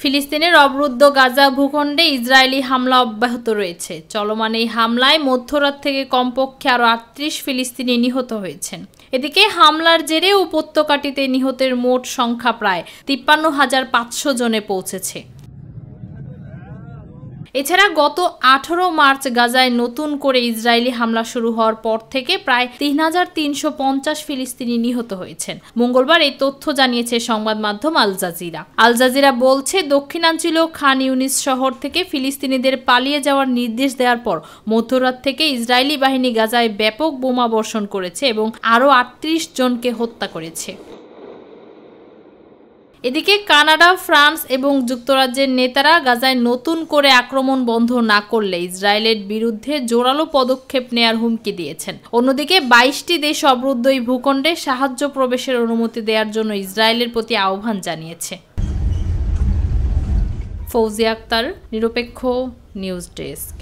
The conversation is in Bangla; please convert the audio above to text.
ফিলিস্তিনের অবরুদ্ধ গাজা ভূখণ্ডে ইসরায়েলি হামলা অব্যাহত রয়েছে। চলমান এই হামলায় মধ্যরাত থেকে কমপক্ষে আরও ৩৮ ফিলিস্তিনি নিহত হয়েছেন। এদিকে হামলার জেরে উপত্যকাটিতে নিহতের মোট সংখ্যা প্রায় ৫৩,৫০০ জনে পৌঁছেছে। এছাড়া গত ১৮ মার্চ গাজায় নতুন করে ইসরায়েলি হামলা শুরু হওয়ার পর থেকে প্রায় ৩,৩৫০ ফিলিস্তিনি নিহত হয়েছেন। মঙ্গলবার এই তথ্য জানিয়েছে সংবাদ মাধ্যম আল জাজিরা। আল জাজিরা বলছে, দক্ষিণাঞ্চলীয় খান ইউনিস শহর থেকে ফিলিস্তিনিদের পালিয়ে যাওয়ার নির্দেশ দেওয়ার পর মধ্যরাত থেকে ইসরায়েলি বাহিনী গাজায় ব্যাপক বোমা বর্ষণ করেছে এবং আরও ৩৮ জনকে হত্যা করেছে। এদিকে কানাডা, ফ্রান্স এবং যুক্তরাজ্যের নেতারা গাজায় নতুন করে আক্রমণ বন্ধ না করলে ইসরায়েলের বিরুদ্ধে জোরালো পদক্ষেপ নেয়ার হুমকি দিয়েছেন। অন্যদিকে ২২টি দেশ অবরুদ্ধ এই ভূখণ্ডে সাহায্য প্রবেশের অনুমতি দেওয়ার জন্য ইসরায়েলের প্রতি আহ্বান জানিয়েছে। ফৌজিয়া আক্তার, নিরপেক্ষ নিউজ ডেস্ক।